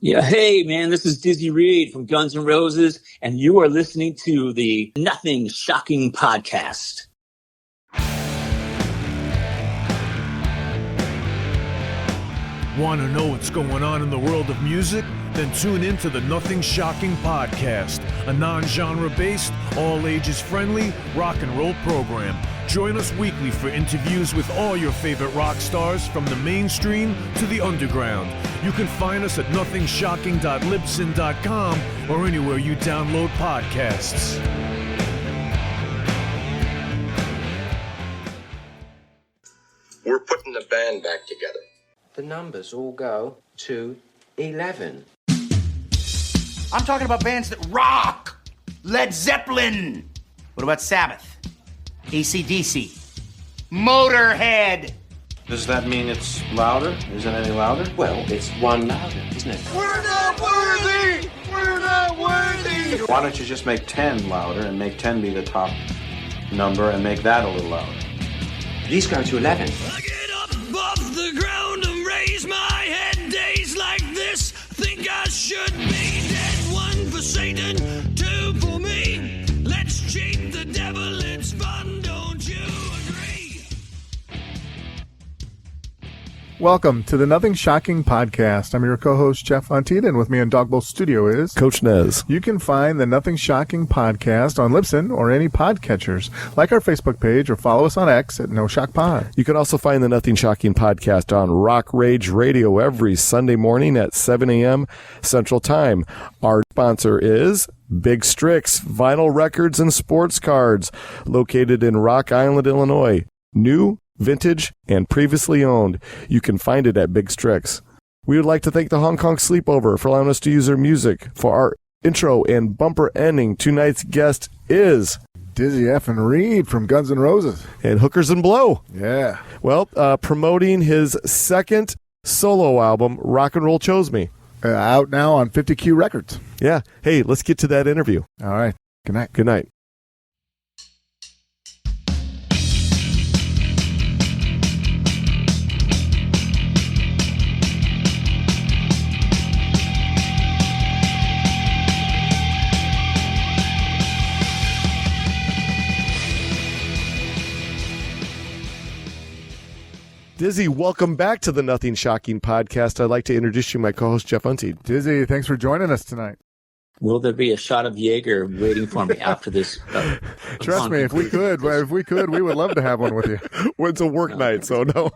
Yeah, hey man, this is Dizzy Reed from Guns N' Roses, and you are listening to the Nothing Shocking Podcast. Want to know what's going on in the world of music? Then tune in to the Nothing Shocking Podcast, a non-genre based, all-ages friendly rock and roll program. Join us weekly for interviews with all your favorite rock stars from the mainstream to the underground. You can find us at nothingshocking.libsyn.com or anywhere you download podcasts. We're putting the band back together. The numbers all go to 11. I'm talking about bands that rock. Led Zeppelin. What about Sabbath? AC/DC. Motorhead. Does that mean it's louder? Isn't it any louder? Well, it's one louder, isn't it? We're not worthy. We're not worthy. Why don't you just make 10 louder and make 10 be the top number and make that a little louder? These go to 11. I get up off the ground and raise my head. Days like this, think I should be dead. One for Satan, two for me. Let's cheat the devil, it's fun, don't you agree? Welcome to the Nothing Shocking Podcast. I'm your co-host, Jeff Antita, and with me in Dogbowl Studio is Coach Nez. You can find the Nothing Shocking Podcast on Libsyn or any podcatchers. Like our Facebook page or follow us on X at No Shock Pod. You can also find the Nothing Shocking Podcast on Rock Rage Radio every Sunday morning at 7 a.m. Central Time. Our sponsor is Big Strix Vinyl Records and Sports Cards, located in Rock Island, Illinois. New, vintage, and previously owned. You can find it at Big Strix. We would like to thank the Hong Kong Sleepover for allowing us to use their music. For our intro and bumper ending, tonight's guest is Dizzy Effin' Reed from Guns N' Roses. And Hookers and Blow. Yeah. Well, promoting his second solo album, Rock and Roll Chose Me. Out now on 50Q Records. Yeah. Hey, let's get to that interview. All right. Good night. Good night. Dizzy, welcome back to the Nothing Shocking Podcast. I'd like to introduce you, my co-host, Jeff Untie. Dizzy, thanks for joining us tonight. Will there be a shot of Jaeger waiting for me after this? Trust me, if we could, we would love to have one with you. Well, it's a work night, so no.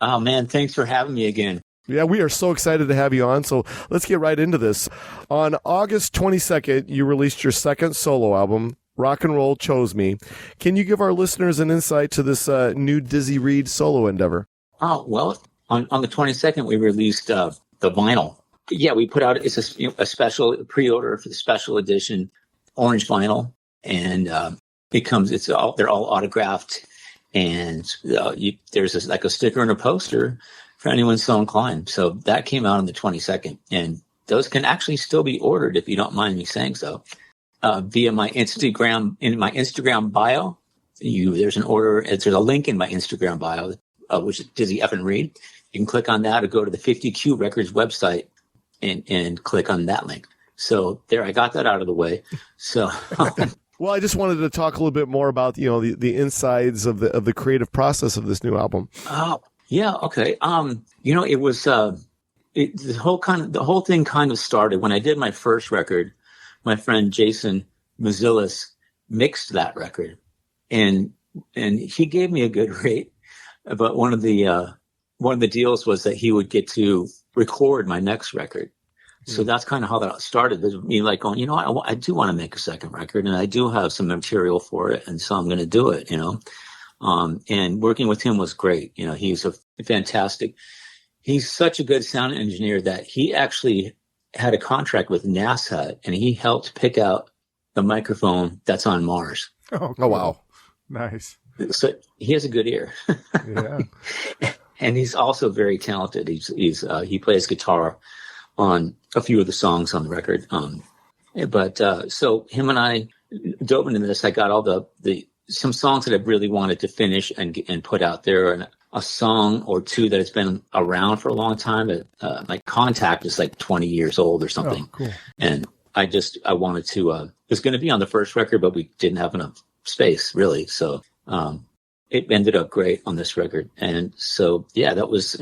Oh, man, thanks for having me again. Yeah, we are so excited to have you on, so let's get right into this. On August 22nd, you released your second solo album, Rock and Roll Chose Me. Can you give our listeners an insight to this new Dizzy Reed solo endeavor? Oh, well, on the 22nd, we released the vinyl. Yeah, we put out a special pre-order for the special edition orange vinyl, and they're all autographed, and there's a sticker and a poster for anyone so inclined. So that came out on the 22nd, and those can actually still be ordered if you don't mind me saying so. Via my Instagram, in my Instagram bio, there's an order. There's a link in my Instagram bio, which is Dizzy Effin' Reed. You can click on that or go to the 50Q Records website and click on that link. So there, I got that out of the way. So, well, I just wanted to talk a little bit more about the insides of the creative process of this new album. Oh, yeah, okay. It was the whole thing kind of started when I did my first record. My friend Jason Mazilis mixed that record, and he gave me a good rate. But one of the deals was that he would get to record my next record. So that's kind of how that started. There's me like going, I do want to make a second record, and I do have some material for it, and so I'm going to do it. And working with him was great. He's a fantastic. He's such a good sound engineer that he actually had a contract with NASA, and he helped pick out the microphone that's on Mars. Oh, cool. Wow. Nice. So he has a good ear. Yeah. And he's also very talented. He plays guitar on a few of the songs on the record. So him and I dove into this. I got all some songs that I really wanted to finish and put out there. And a song or two that has been around for a long time. Like Contact is like 20 years old or something. Oh, cool. And I wanted to, it was going to be on the first record, but we didn't have enough space really. So, it ended up great on this record. And so, yeah, that was,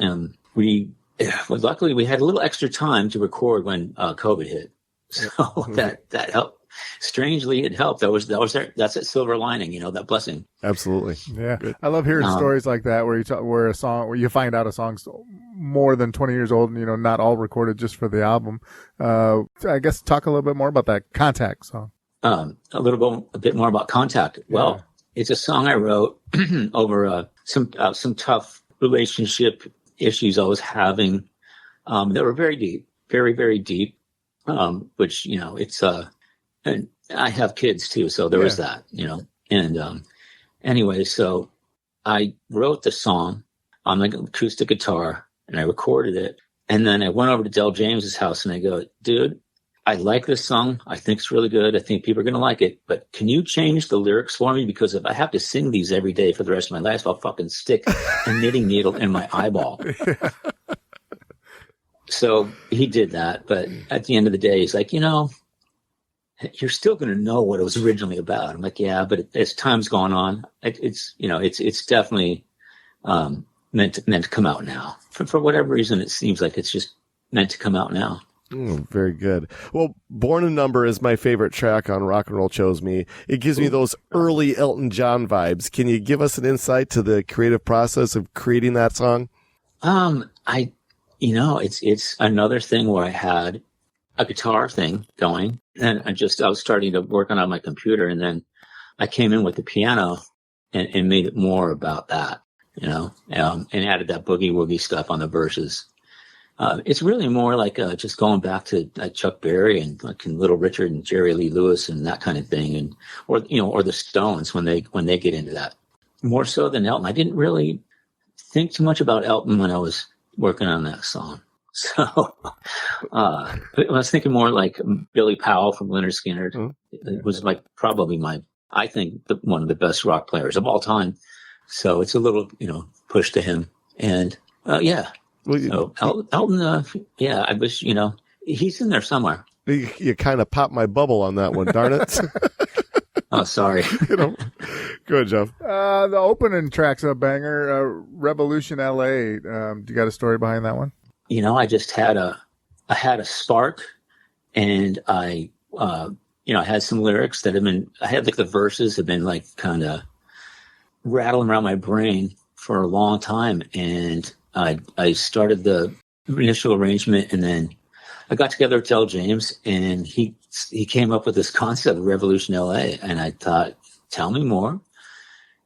luckily we had a little extra time to record when, COVID hit. So that helped. Strangely, it helped. That's that silver lining, that blessing. Absolutely. Yeah. I love hearing stories like that where you find out a song's more than 20 years old and, not all recorded just for the album. I guess talk a little bit more about that Contact song. A bit more about Contact. Well, it's a song I wrote over some tough relationship issues I was having that were very deep, very, very deep, which, it's and I have kids too, so there was that, and anyway, so I wrote the song on like acoustic guitar and I recorded it. And then I went over to Del James's house and I go, dude, I like this song. I think it's really good. I think people are going to like it, but can you change the lyrics for me? Because if I have to sing these every day for the rest of my life, I'll fucking stick a knitting needle in my eyeball. So he did that. But at the end of the day, he's like, you're still going to know what it was originally about. I'm like, yeah, but as time's gone on, it's definitely meant to come out now. For whatever reason, it seems like it's just meant to come out now. Very good. Well, Born a Number is my favorite track on Rock and Roll Chose Me. It gives me those early Elton John vibes. Can you give us an insight to the creative process of creating that song? It's another thing where I had a guitar thing going, and I was starting to work on my computer, and then I came in with the piano and made it more about that, and added that boogie woogie stuff on the verses. It's really more like just going back to Chuck Berry and like Little Richard and Jerry Lee Lewis and that kind of thing, or the Stones when they get into that. More so than Elton. I didn't really think too much about Elton when I was working on that song. So I was thinking more like Billy Powell from Lynyrd Skynyrd. Mm-hmm. It was like probably I think one of the best rock players of all time. So it's a little, push to him. And yeah. Well, so Elton, I wish, he's in there somewhere. You kind of popped my bubble on that one, darn it. Oh, sorry. Go ahead, Jeff. The opening track's a banger, Revolution LA. Do you got a story behind that one? I just had a spark, and I had some lyrics that I had like the verses have been like kind of rattling around my brain for a long time. And I started the initial arrangement, and then I got together with Del James, and he came up with this concept of Revolution LA, and I thought, tell me more.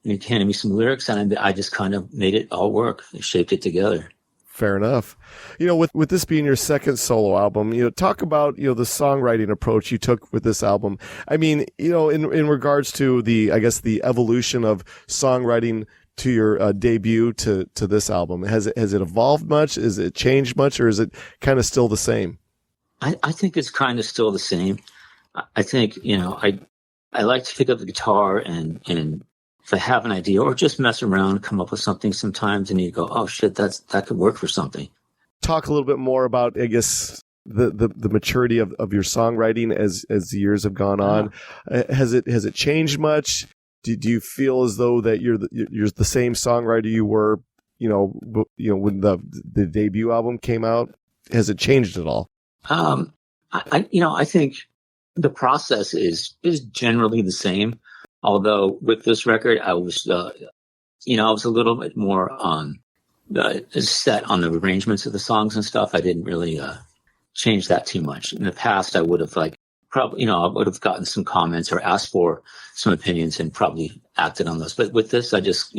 And he handed me some lyrics, and I just kind of made it all work. I shaped it together. Fair enough. With this being your second solo album, talk about, the songwriting approach you took with this album. I mean, in regards to the evolution of songwriting to your debut to this album, has it evolved much? Is it changed much, or is it kind of still the same? I think it's kind of still the same. I think, I like to pick up the guitar and if I have an idea or just mess around, come up with something sometimes, and you go, oh shit, that could work for something. Talk a little bit more about, I guess, the maturity of your songwriting as the years have gone on. Has it changed much? Do you feel as though that you're the same songwriter you were, when the debut album came out? Has it changed at all? I think the process is generally the same. Although with this record, I was a little bit more set on the arrangements of the songs and stuff. I didn't really change that too much. In the past, I would have I would have gotten some comments or asked for some opinions and probably acted on those. But with this, I just,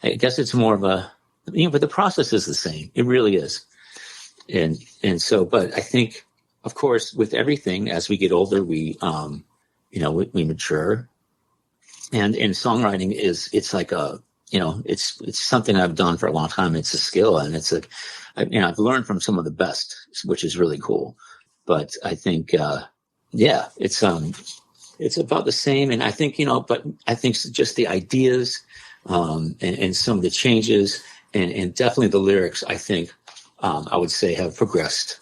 I guess it's more of but the process is the same. It really is. And so, but I think, of course, with everything, as we get older, we mature. And in songwriting it's like it's something I've done for a long time. It's a skill, and I've learned from some of the best, which is really cool. But I think, it's about the same. And I think, but I think just the ideas, and some of the changes and definitely the lyrics, I think, I would say have progressed.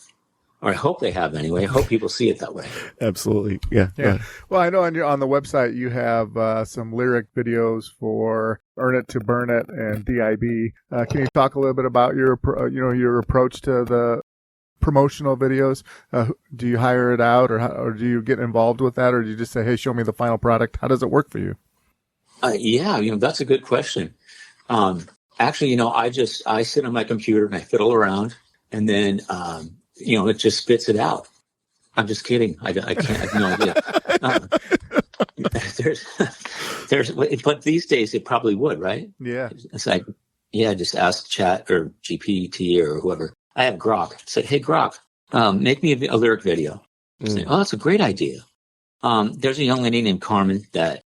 Or I hope they have anyway. I hope people see it that way. Absolutely. Yeah. Well, I know on the website you have some lyric videos for Earn It to Burn It and DIB. Can you talk a little bit about your approach to the promotional videos? Do you hire it out, or do you get involved with that, or do you just say, hey, show me the final product? How does it work for you? Yeah, that's a good question. Actually, I sit on my computer and I fiddle around, and then it just spits it out. I'm just kidding. I can't. I have no idea. But these days it probably would, right? Yeah. It's like, just ask Chat or GPT or whoever. I have Grok. Say, hey Grok, make me a lyric video. Say, oh, that's a great idea. There's a young lady named Carmen that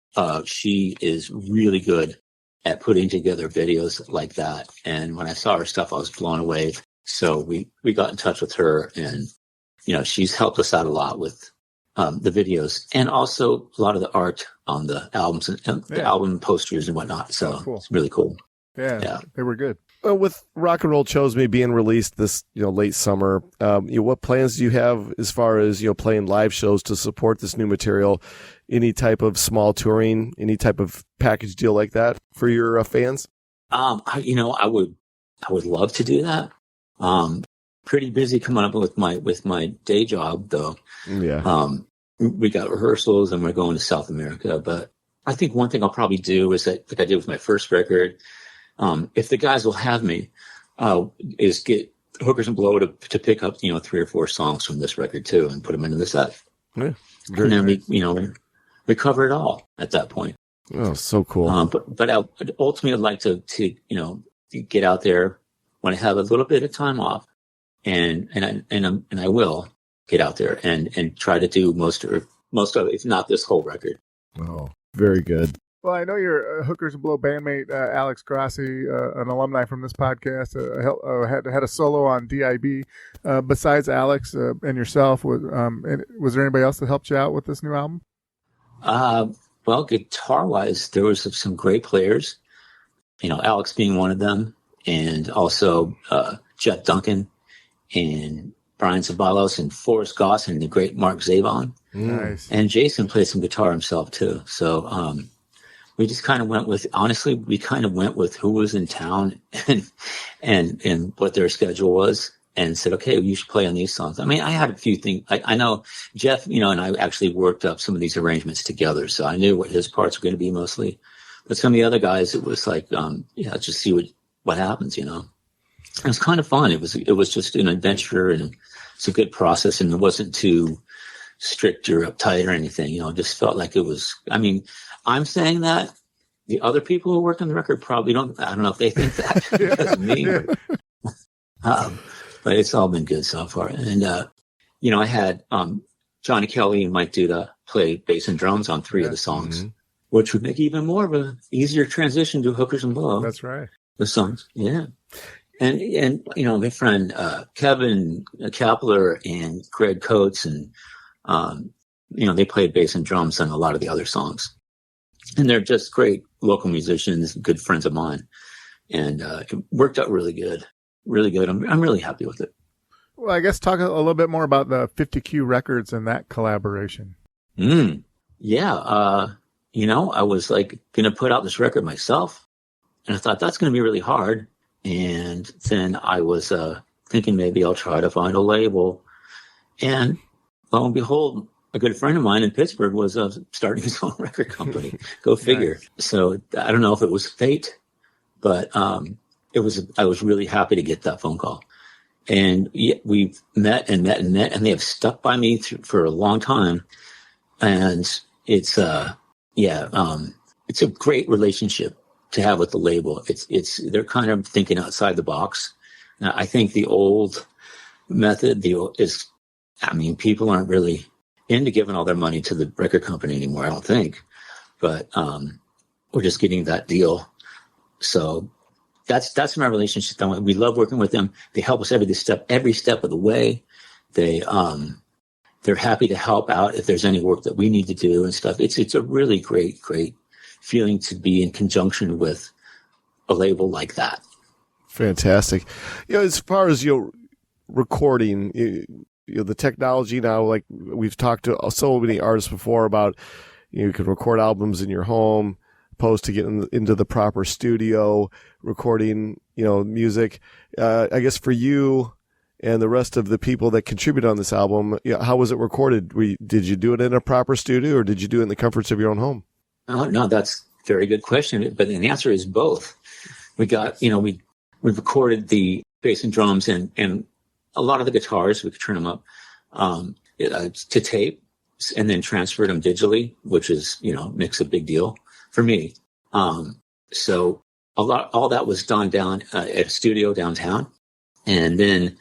she is really good at putting together videos like that. And when I saw her stuff, I was blown away. So we got in touch with her, and she's helped us out a lot with the videos, and also a lot of the art on the albums and the album posters and whatnot. So cool. It's really cool. Yeah, they were good. Well, with Rock and Roll Chose Me being released this late summer, what plans do you have as far as playing live shows to support this new material? Any type of small touring, any type of package deal like that for your fans? I would love to do that. Pretty busy coming up with my day job though. Yeah. We got rehearsals and we're going to South America, but I think one thing I'll probably do is that, like I did with my first record, if the guys will have me, is get Hookers and Blow to pick up, 3 or 4 songs from this record too and put them into the set. Yeah. And then we cover it all at that point. Oh, so cool. But ultimately I'd like to get out there when I have a little bit of time off, and I will get out there and try to do most of it, if not this whole record. Oh, very good. Well, I know your Hookers and Blow bandmate, Alex Grassi, an alumni from this podcast, had a solo on DIB. Besides Alex and yourself, was there anybody else that helped you out with this new album? Well, guitar-wise, there was some great players, Alex being one of them, and also Jeff Duncan and Brian Zabalos and Forrest Goss and the great Mark Zabon. Nice. And Jason played some guitar himself too. So we just kind of went with who was in town and what their schedule was, and said, okay, you should play on these songs. I mean, I had a few things. I know Jeff, and I actually worked up some of these arrangements together, so I knew what his parts were going to be mostly. But some of the other guys, it was like, just see what happens, It was kind of fun. It was just an adventure, and it's a good process, and it wasn't too strict or uptight or anything. It just felt like it was. I mean, I'm saying that. The other people who work on the record probably don't. I don't know if they think that because of me. But it's all been good so far. And I had Johnny Kelly and Mike Duda play bass and drums on 3 of the songs, which would make even more of an easier transition to Hookers and Blow. That's right. The songs, yeah. And my friend Kevin Kapler and Greg Coates, and they played bass and drums on a lot of the other songs. And they're just great local musicians, good friends of mine. And it worked out really good. Really good. I'm really happy with it. Well, I guess talk a little bit more about the 50Q Records and that collaboration. Yeah. I was like going to put out this record myself, and I thought that's going to be really hard. And then I was thinking maybe I'll try to find a label. And lo and behold, a good friend of mine in Pittsburgh was starting his own record company. Go figure. Nice. So I don't know if it was fate, but I was really happy to get that phone call. And we've met, and they have stuck by me for a long time. And it's a great relationship to have with the label. They're kind of thinking outside the box. Now, I think the old method people aren't really into giving all their money to the record company anymore, I don't think. But we're just getting that deal. So that's my relationship. We love working with them. They help us every step of the way. They're happy to help out if there's any work that we need to do and stuff. It's a really great feeling to be in conjunction with a label like that. Fantastic. As far as recording, the technology now, like we've talked to so many artists before about, you can record albums in your home, opposed to getting into the proper studio, recording, music. I guess for you and the rest of the people that contribute on this album, how was it recorded? Did you do it in a proper studio, or did you do it in the comforts of your own home? Oh, no, that's a very good question. But the answer is both. We got, we recorded the bass and drums and a lot of the guitars. We could turn them up to tape and then transferred them digitally, which is, makes a big deal for me. So all that was done down at a studio downtown. And then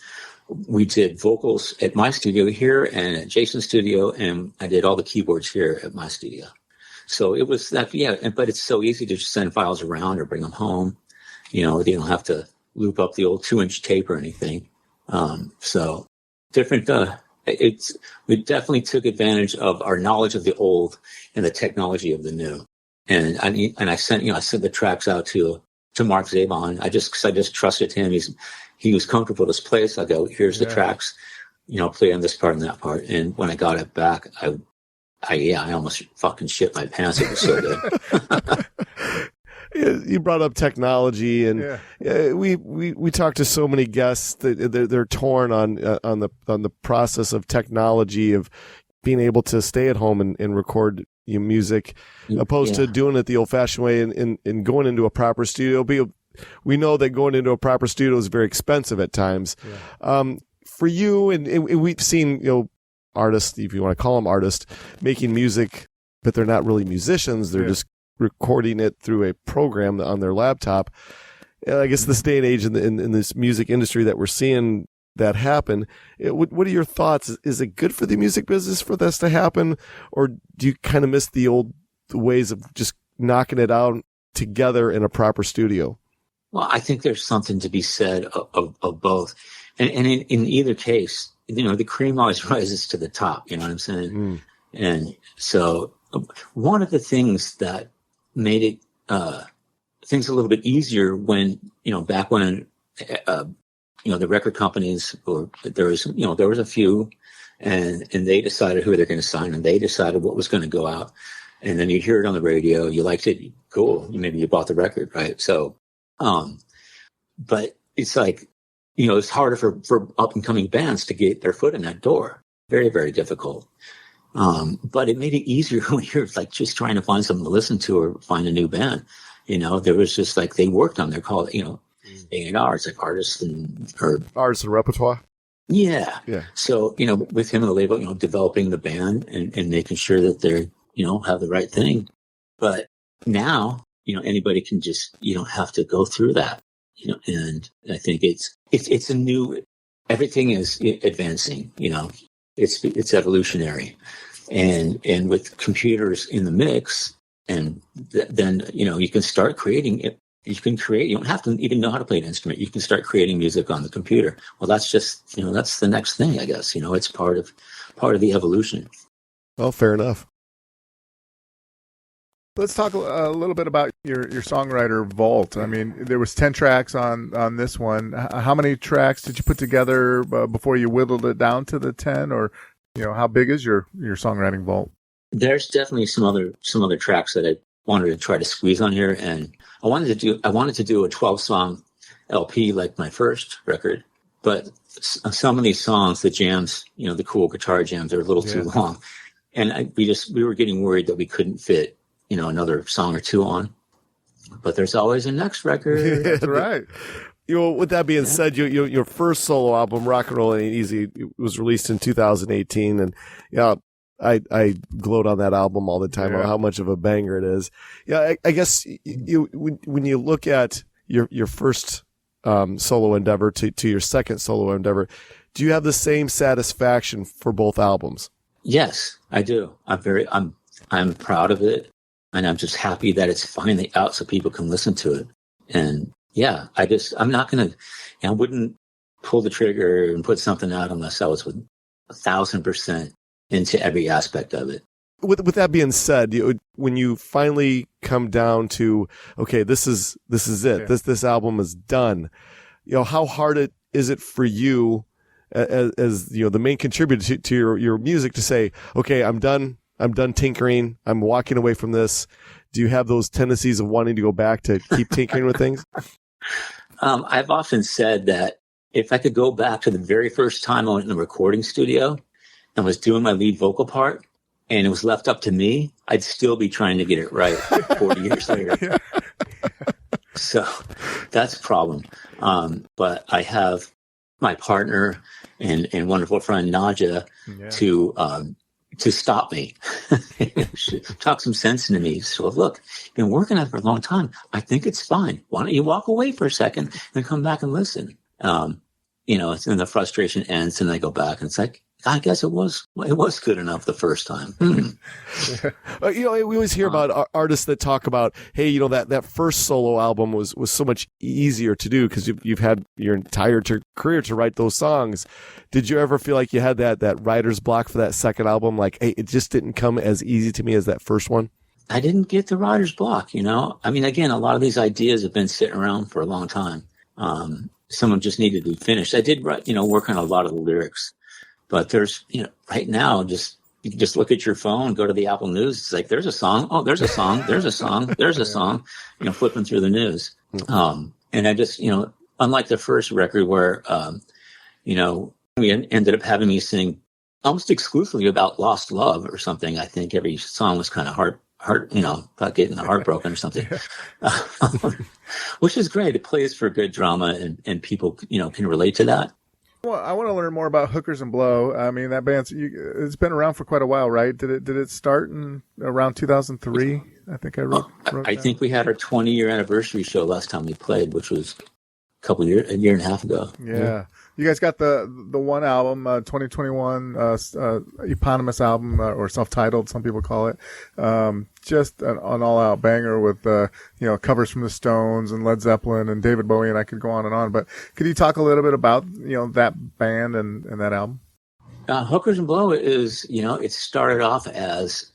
we did vocals at my studio here and at Jason's studio, and I did all the keyboards here at my studio. So it was that, but it's so easy to just send files around or bring them home. You don't have to loop up the old 2-inch tape or anything. So different, we definitely took advantage of our knowledge of the old and the technology of the new. And I sent the tracks out to Mark Zabon. I just trusted him. He was comfortable with this place. I go, here's the tracks, play on this part and that part. And when I got it back, I almost fucking shit my pants. It was so good. You brought up technology, and we talked to so many guests that they're torn on the process of technology, of being able to stay at home and record your music, opposed to doing it the old-fashioned way and going into a proper studio. We know that going into a proper studio is very expensive at times. Yeah. For you, and we've seen artists, if you want to call them artists, making music, but they're not really musicians. They're just recording it through a program on their laptop. And I guess this day and age in this music industry that we're seeing that happen, what are your thoughts? Is it good for the music business for this to happen, or do you kind of miss the old ways of just knocking it out together in a proper studio? Well, I think there's something to be said of both. And in either case, the cream always rises to the top, you know what I'm saying? Mm. And so one of the things that made it, things a little bit easier when, back when, the record companies, or there was a few, and they decided who they're going to sign, and they decided what was going to go out. And then you hear it on the radio, you liked it, cool. Maybe you bought the record, right? So, but it's like, it's harder for up and coming bands to get their foot in that door. Very, very difficult. But it made it easier when you're like just trying to find something to listen to or find a new band. There was just like, they worked on their call, A&R, it's like artists and repertoire. Yeah. Yeah. So, with him and the label, developing the band and making sure that they're, have the right thing. But now, anybody can just, you don't have to go through that, and I think it's a new, everything is advancing, it's evolutionary. And with computers in the mix, and then, you can start creating it. You don't have to even know how to play an instrument. You can start creating music on the computer. Well, that's just, that's the next thing, I guess. It's part of the evolution. Well, fair enough. Let's talk a little bit about your songwriter vault. I mean, there was 10 tracks on this one. How many tracks did you put together before you whittled it down to the 10? Or, how big is your songwriting vault? There's definitely some other tracks that I wanted to try to squeeze on here, and I wanted to do a 12-song LP like my first record, but some of these songs, the jams, the cool guitar jams, are a little too long, and we were getting worried that we couldn't fit another song or two on. But there's always a next record. That's right. With that being said, your first solo album, Rock and Roll Ain't Easy, was released in 2018, and I gloat on that album all the time on how much of a banger it is. Yeah, I guess when you look at your first solo endeavor to your second solo endeavor, do you have the same satisfaction for both albums? Yes, I do. I'm proud of it, and I'm just happy that it's finally out so people can listen to it. And yeah, I'm not gonna, I wouldn't pull the trigger and put something out unless I was with 1,000% into every aspect of it. With that being said, when you finally come down to, okay, this is it. Yeah. This album is done. how hard is it for you as the main contributor to your music to say, okay, I'm done tinkering, I'm walking away from this? Do you have those tendencies of wanting to go back to keep tinkering with things? I've often said that if I could go back to the very first time I went in the recording studio and was doing my lead vocal part and it was left up to me, I'd still be trying to get it right 40 years later. So that's a problem. But I have my partner and wonderful friend Naja to stop me. Talk some sense into me. So look, you've been working on it for a long time. I think it's fine. Why don't you walk away for a second and come back and listen? And the frustration ends and I go back and it's like, I guess it was good enough the first time. We always hear about artists that talk about, hey, that first solo album was so much easier to do because you've had your entire career to write those songs. Did you ever feel like you had that writer's block for that second album? Like, hey, it just didn't come as easy to me as that first one? I didn't get the writer's block, I mean, again, a lot of these ideas have been sitting around for a long time. Some of them just needed to be finished. I did write, work on a lot of the lyrics. But there's, right now, you can just look at your phone, go to the Apple News. It's like, there's a song. Oh, there's a song. There's a song. There's a song, flipping through the news. And I just, unlike the first record where, we ended up having me sing almost exclusively about lost love or something. I think every song was kind of heart, about getting heartbroken or something, which is great. It plays for good drama and people, can relate to that. Well, I want to learn more about Hookers and Blow. I mean, that band's it's been around for quite a while, right? Did it start in around 2003? I think I wrote. I think we had our 20-year anniversary show last time we played, which was a year and a half ago. Yeah. You guys got the one album, 2021 eponymous album or self-titled, some people call it. Just an all-out banger with covers from the Stones and Led Zeppelin and David Bowie, and I could go on and on. But could you talk a little bit about that band and that album? Hookers and Blow is it started off as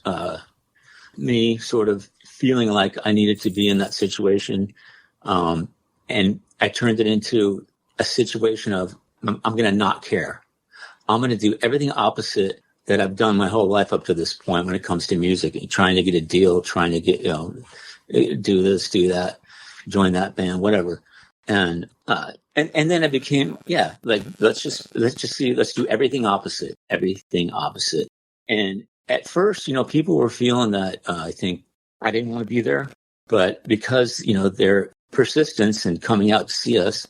me sort of feeling like I needed to be in that situation, and I turned it into a situation of I'm going to not care. I'm going to do everything opposite that I've done my whole life up to this point when it comes to music, and trying to get a deal, trying to get, do this, do that, join that band, whatever. And then I became, let's do everything opposite. And at first, people were feeling that, I think I didn't want to be there, but because, their persistence and coming out to see us,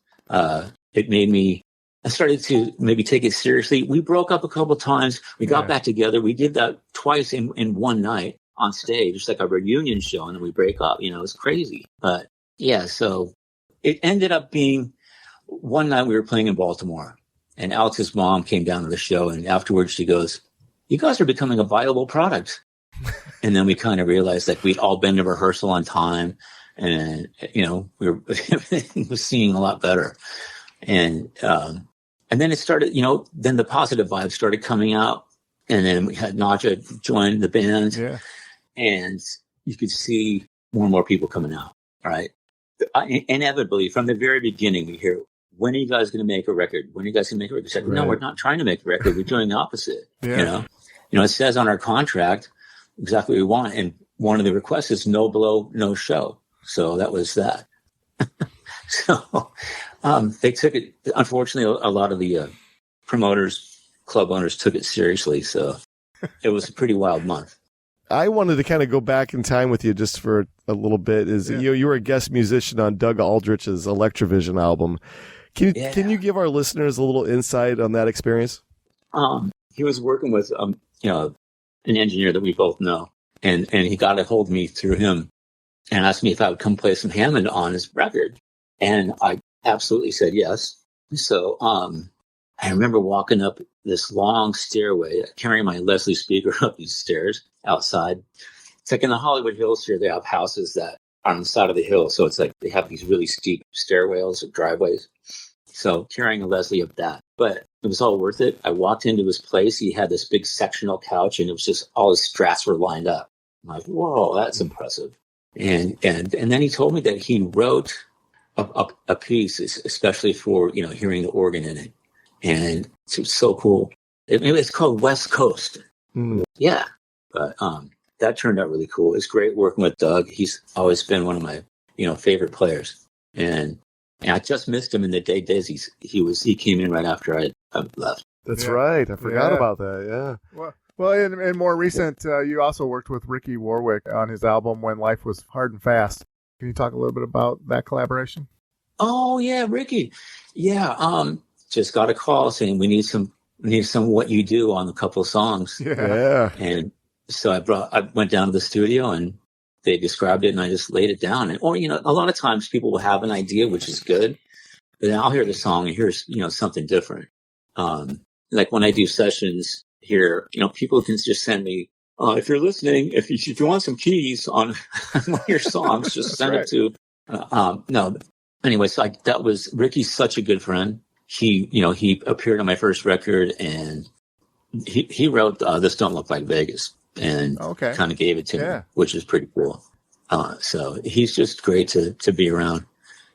it made me, I started to maybe take it seriously. We broke up a couple of times. We got back together. We did that twice in one night on stage. It's like a reunion show, and then we break up. It was crazy. But so it ended up being one night we were playing in Baltimore, and Alex's mom came down to the show, and afterwards she goes, "You guys are becoming a viable product." And then we kind of realized that we'd all been to rehearsal on time, and everything was seeming a lot better. And then it started, then the positive vibes started coming out, and then we had Naja join the band, and you could see more and more people coming out. Right? Inevitably, from the very beginning, we hear, "When are you guys going to make a record? When are you guys going to make a record?" Said, "No, we're not trying to make a record. We're doing the opposite." It says on our contract exactly what we want, and one of the requests is no blow, no show. So that was that. They took it, unfortunately, a lot of the promoters, club owners took it seriously. So it was a pretty wild month. I wanted to kind of go back in time with you just for a little bit. You were a guest musician on Doug Aldrich's Electrovision album. Can you give our listeners a little insight on that experience? He was working with an engineer that we both know, and he got a hold of me through him and asked me if I would come play some Hammond on his record, and I absolutely said yes. So I remember walking up this long stairway, carrying my Leslie speaker up these stairs outside. It's like in the Hollywood Hills here, they have houses that are on the side of the hill. So it's like they have these really steep stairwells or driveways. So carrying a Leslie up that. But it was all worth it. I walked into his place. He had this big sectional couch, and it was just all his strats were lined up. I'm like, whoa, that's impressive. And then he told me that he wrote a piece, especially for, hearing the organ in it. And it's so cool. It's called West Coast. Mm. Yeah. But that turned out really cool. It's great working with Doug. He's always been one of my, favorite players. And I just missed him in the Daisies. He came in right after I left. That's right. I forgot about that. Yeah. Well, in more recent, you also worked with Ricky Warwick on his album When Life Was Hard and Fast. Can you talk a little bit about that collaboration? Oh yeah, Ricky. Yeah. Just got a call saying we need some What You Do on a couple of songs. Yeah. And so I went down to the studio and they described it and I just laid it down. And, a lot of times people will have an idea, which is good, but then I'll hear the song and hear, something different. Like when I do sessions here, people can just send me, if you're listening, if you want some keys on one of your songs, just send it to, no. Anyway, so Ricky's such a good friend. He appeared on my first record and he wrote, This Don't Look Like Vegas and kind of gave it to me, which is pretty cool. So he's just great to be around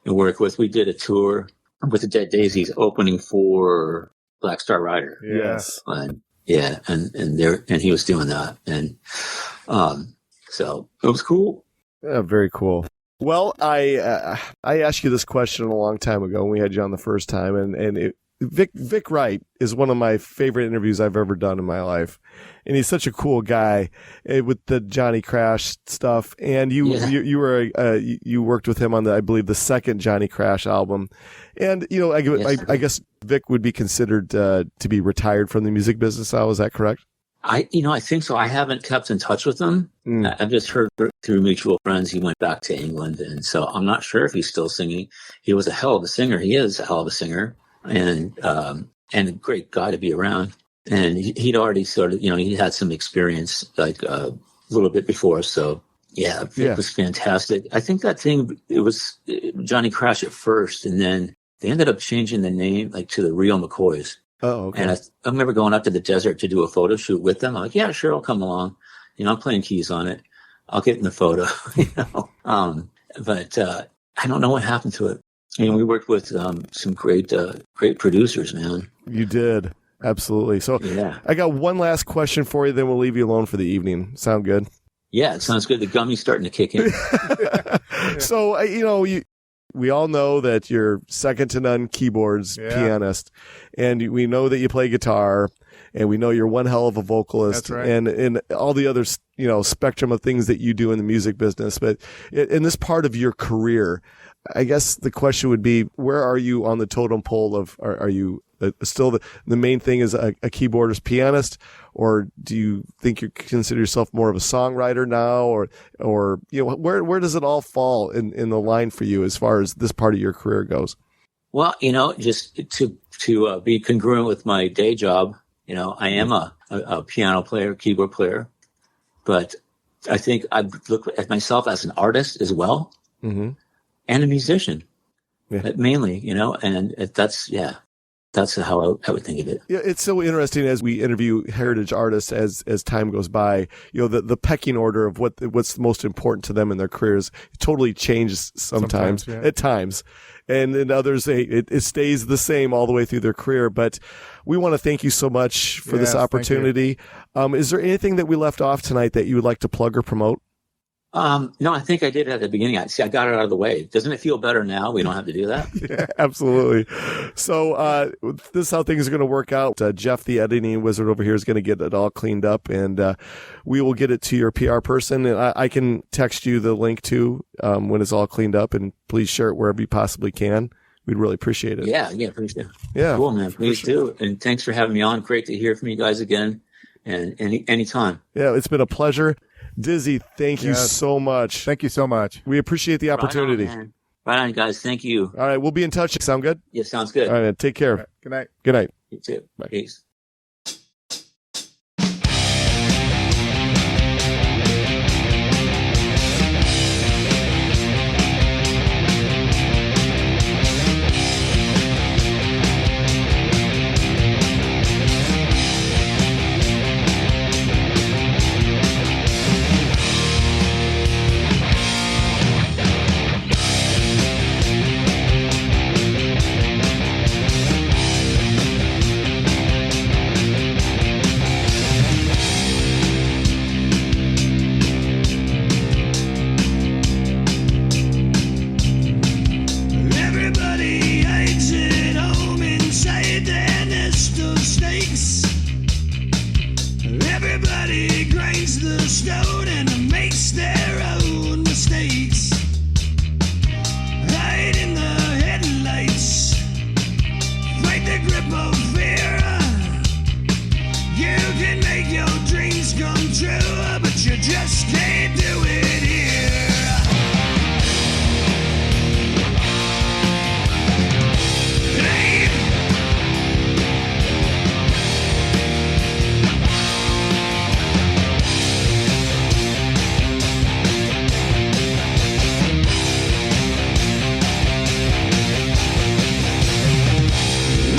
and work with. We did a tour with the Dead Daisies opening for Black Star Rider. Yes. And he was doing that. And, so it was cool. Yeah, very cool. Well, I asked you this question a long time ago when we had you on the first time, and Vic Wright is one of my favorite interviews I've ever done in my life, and he's such a cool guy with the Johnny Crash stuff. And you worked with him on I believe the second Johnny Crash album, and I guess Vic would be considered to be retired from the music business now. Is that correct? I think so. I haven't kept in touch with him. I've just heard through mutual friends he went back to England, and so I'm not sure if he's still singing. He was a hell of a singer. He is a hell of a singer, and a great guy to be around. And he'd already sort of, he had some experience like a little bit before. So yeah, it was fantastic. I think it was Johnny Crash at first, and then they ended up changing the name like to the Real McCoys. Oh, okay. And I remember going up to the desert to do a photo shoot with them. I'm like, yeah, sure, I'll come along. I'm playing keys on it. I'll get in the photo, But I don't know what happened to it. We worked with some great producers, man. You did. Absolutely. So yeah. I got one last question for you, then we'll leave you alone for the evening. Sound good? Yeah, it sounds good. The gummy's starting to kick in. So, we all know that you're second to none keyboards pianist, and we know that you play guitar, and we know you're one hell of a vocalist. That's right. And all the other, spectrum of things that you do in the music business. But in this part of your career, I guess the question would be, where are you on the totem pole of, are you still the main thing is a keyboardist pianist, or do you think you consider yourself more of a songwriter now, or where does it all fall in the line for you as far as this part of your career goes? Well, just to be congruent with my day job, I am a piano player, keyboard player, but I think I look at myself as an artist as well, mm-hmm. and a musician, mainly, and that's how I would think of it. Yeah, it's so interesting as we interview heritage artists as time goes by. The pecking order of what's most important to them in their careers totally changes sometimes at times, and in others it stays the same all the way through their career. But we want to thank you so much for this opportunity. Is there anything that we left off tonight that you would like to plug or promote? No, I think I did at the beginning. I got it out of the way. Doesn't it feel better now? We don't have to do that. Yeah, absolutely. So, this is how things are going to work out. Jeff, the editing wizard over here, is going to get it all cleaned up, and we will get it to your PR person. And I can text you the link too when it's all cleaned up, and please share it wherever you possibly can. We'd really appreciate it. Yeah, please do. Yeah. Cool, man. Please do. And thanks for having me on. Great to hear from you guys again. And anytime. Yeah, it's been a pleasure. Dizzy, thank you so much. Thank you so much. We appreciate the opportunity. Right on, guys. Thank you. All right, we'll be in touch. Sound good? Yeah, sounds good. All right, man. Take care. Right. Good night. Good night. You too. Bye. Peace. Everybody grinds the stone and makes their own mistakes. Hide in the headlights, fight the grip of fear. You can make your dreams come true, but you just can't do it here. Hey.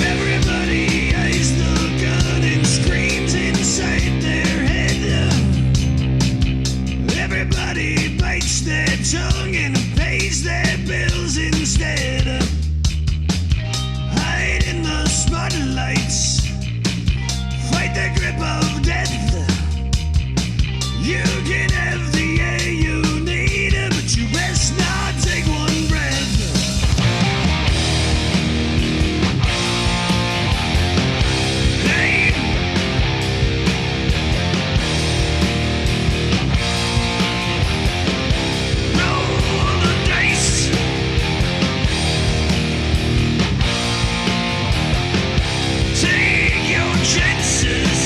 Everybody eyes the gun and screams inside their head. Everybody bites their tongue and pays their bills instead. Hide in the spotlights, fight the grip of death. You can have the air you need, but you best not take one breath. Hey. Roll the dice. Take your chances.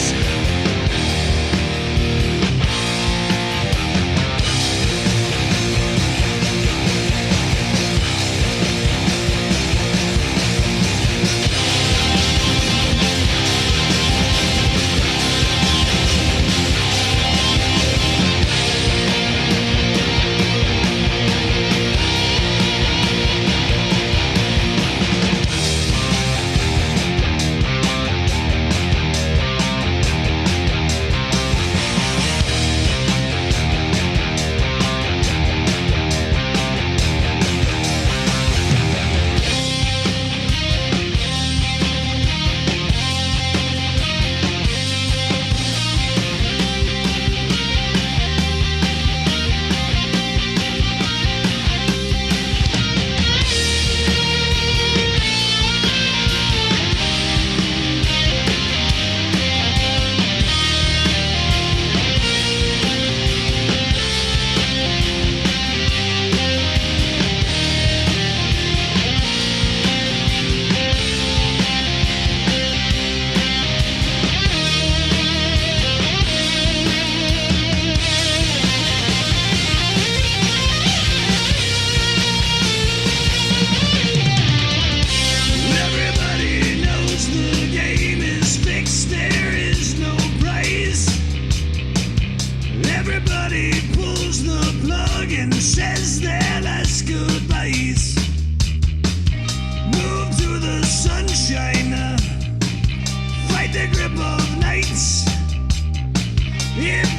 Everybody knows the game is fixed, there is no prize. Everybody pulls the plug and says their last goodbyes. Move to the sunshine, fight the grip of nights. If